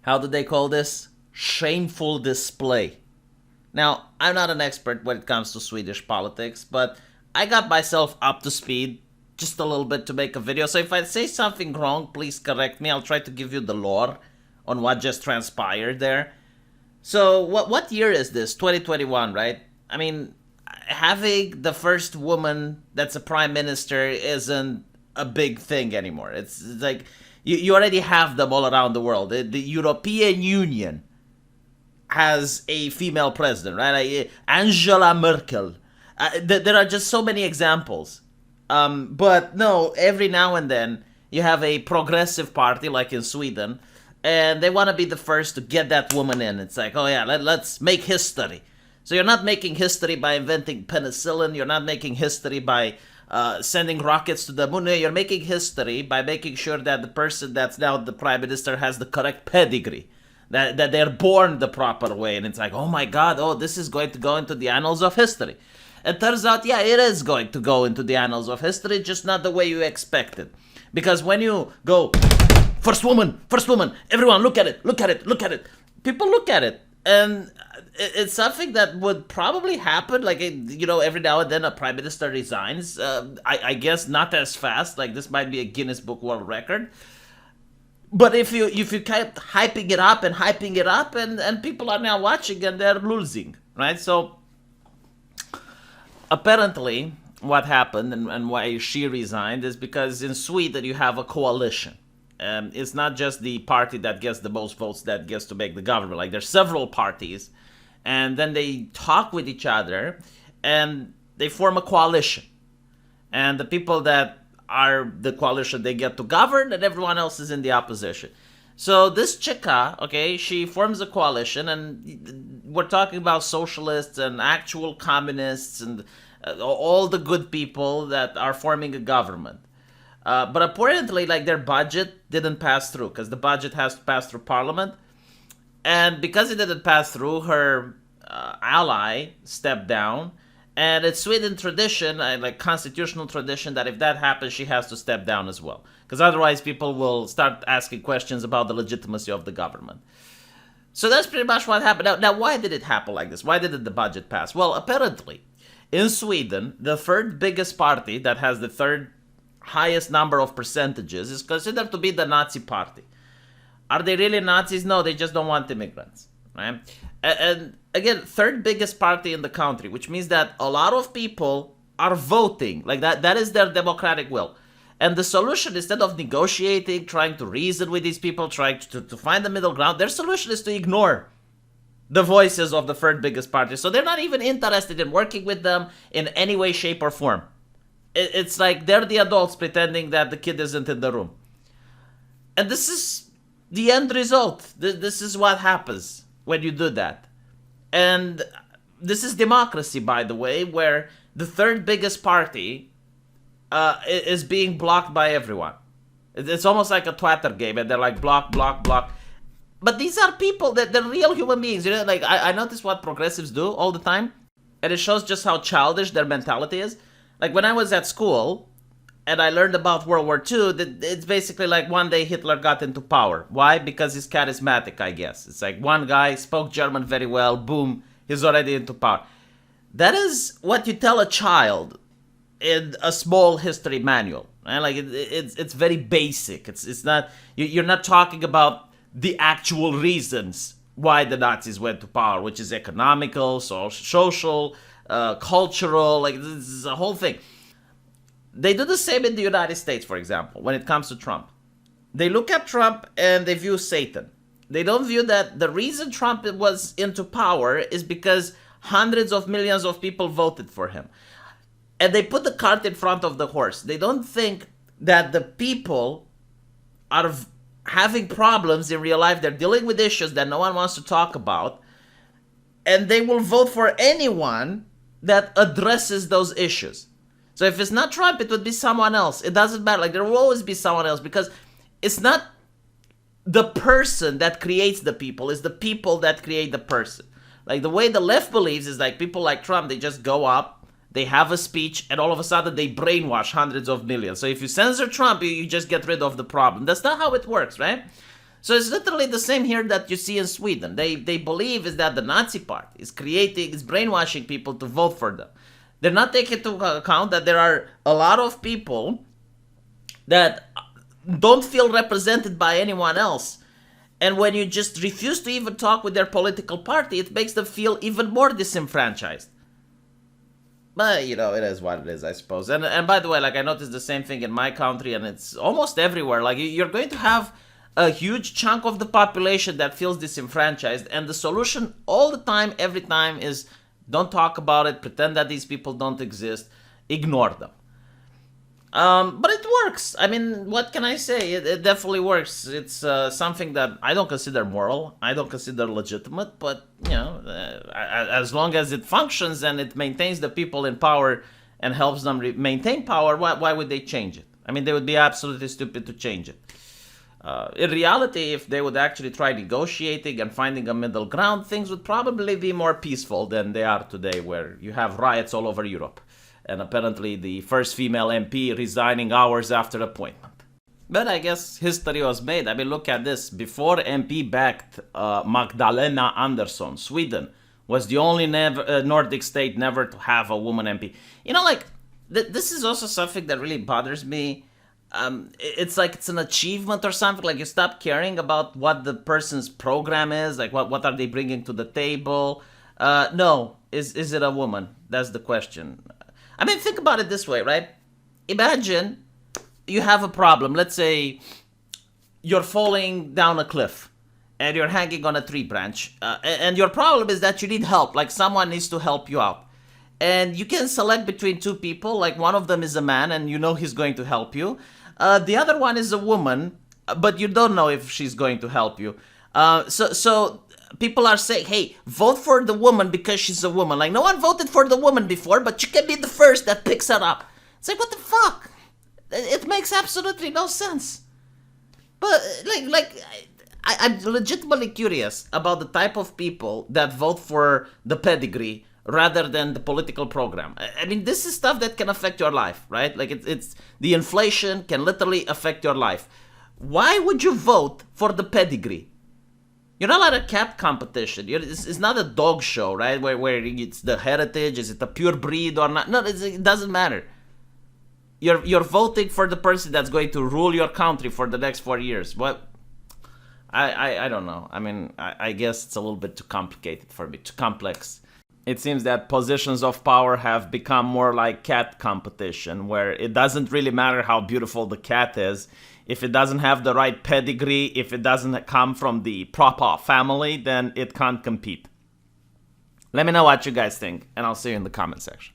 how do they call this? Shameful display. Now, I'm not an expert when it comes to Swedish politics, but I got myself up to speed just a little bit to make a video. So if I say something wrong, please correct me. I'll try to give you the lore on what just transpired there. So what year is this? 2021, right? I mean, having the first woman that's a prime minister isn't a big thing anymore. It's like you already have them all around the world. The European Union has a female president, right? Angela Merkel. There are just so many examples. But no, every now and then you have a progressive party like in Sweden, and they want to be the first to get that woman in. It's like, oh yeah, let's make history. So you're not making history by inventing penicillin. You're not making history by sending rockets to the moon. You're making history by making sure that the person that's now the prime minister has the correct pedigree. That they're born the proper way. And it's like, oh my God, this is going to go into the annals of history. It turns out, yeah, it is going to go into the annals of history, just not the way you expected. Because when you go, first woman, everyone look at it, people look at it. And it's something that would probably happen, like, every now and then a prime minister resigns. I guess not as fast, like this might be a Guinness Book World Record. But if you keep hyping it up and people are now watching and they're losing, right? So apparently what happened and why she resigned is because in Sweden you have a coalition. It's not just the party that gets the most votes that gets to make the government. Like there's several parties, and then they talk with each other and they form a coalition. And the people that are the coalition, they get to govern, and everyone else is in the opposition. So this chica, okay, she forms a coalition, and we're talking about socialists and actual communists and all the good people that are forming a government. But apparently, like, their budget didn't pass through, because the budget has to pass through parliament. And because it didn't pass through, her ally stepped down. And it's Sweden tradition, like constitutional tradition, that if that happens, she has to step down as well. Because otherwise people will start asking questions about the legitimacy of the government. So that's pretty much what happened. Now, why did it happen like this? Why didn't the budget pass? Well, apparently, in Sweden, the third biggest party that has the third highest number of percentages is considered to be the Nazi party. Are they really Nazis? No, they just don't want immigrants, right? And again, third biggest party in the country, which means that a lot of people are voting. Like that is their democratic will. And the solution, instead of negotiating, trying to reason with these people, trying to find the middle ground, their solution is to ignore the voices of the third biggest party. So they're not even interested in working with them in any way, shape, or form. It's like they're the adults pretending that the kid isn't in the room. And this is the end result. This is what happens when you do that. And this is democracy, by the way, where the third biggest party is being blocked by everyone. It's almost like a Twitter game, and they're like block. But these are people that they're real human beings. Like I notice what progressives do all the time, and it shows just how childish their mentality is. Like when I was at school, and I learned about World War II, it's basically like one day Hitler got into power. Why? Because he's charismatic, I guess. It's like one guy spoke German very well, boom, he's already into power. That is what you tell a child in a small history manual. Right? Like it's very basic. It's not, you're not talking about the actual reasons why the Nazis went to power, which is economical, social, cultural, like this is a whole thing. They do the same in the United States, for example, when it comes to Trump. They look at Trump and they view Satan. They don't view that the reason Trump was into power is because hundreds of millions of people voted for him. And they put the cart in front of the horse. They don't think that the people are having problems in real life. They're dealing with issues that no one wants to talk about. And they will vote for anyone that addresses those issues. So if it's not Trump, it would be someone else. It doesn't matter. Like there will always be someone else, because it's not the person that creates the people. It's the people that create the person. Like the way the left believes is like people like Trump, they just go up, they have a speech, and all of a sudden they brainwash hundreds of millions. So if you censor Trump, you just get rid of the problem. That's not how it works, right? So it's literally the same here that you see in Sweden. They believe is that the Nazi Party is brainwashing people to vote for them. They're not taking into account that there are a lot of people that don't feel represented by anyone else. And when you just refuse to even talk with their political party, it makes them feel even more disenfranchised. But, it is what it is, I suppose. And by the way, like, I noticed the same thing in my country, and it's almost everywhere. Like, you're going to have a huge chunk of the population that feels disenfranchised, and the solution all the time, every time, is don't talk about it, pretend that these people don't exist, ignore them. But it works. I mean, what can I say? It definitely works. It's something that I don't consider moral. I don't consider legitimate. But, as long as it functions and it maintains the people in power and helps them maintain power, why would they change it? I mean, they would be absolutely stupid to change it. In reality, if they would actually try negotiating and finding a middle ground, things would probably be more peaceful than they are today, where you have riots all over Europe. And apparently the first female MP resigning hours after appointment. But I guess history was made. I mean, look at this. Before MP-backed Magdalena Andersson, Sweden was the only Nordic state never to have a woman MP. This is also something that really bothers me. It's like it's an achievement or something. Like, you stop caring about what the person's program is. Like, what are they bringing to the table? No. Is it a woman? That's the question. I mean, think about it this way, right? Imagine you have a problem. Let's say you're falling down a cliff and you're hanging on a tree branch. And your problem is that you need help. Like, someone needs to help you out. And you can select between two people. Like, one of them is a man and you know he's going to help you. The other one is a woman, but you don't know if she's going to help you. So people are saying, hey, vote for the woman because she's a woman. Like, no one voted for the woman before, but you can be the first that picks her up. It's like, what the fuck? It makes absolutely no sense. But, I'm legitimately curious about the type of people that vote for the pedigree rather than the political program. I mean, this is stuff that can affect your life, right? Like, it's the inflation can literally affect your life. Why would you vote for the pedigree? You're not at a cat competition. It's not a dog show, right? Where it's the heritage, is it a pure breed or not? No, it doesn't matter. You're voting for the person that's going to rule your country for the next 4 years. What? I don't know. I mean, I guess it's a little bit too complicated for me, too complex. It seems that positions of power have become more like cat competition, where it doesn't really matter how beautiful the cat is. If it doesn't have the right pedigree, if it doesn't come from the proper family, then it can't compete. Let me know what you guys think, and I'll see you in the comment section.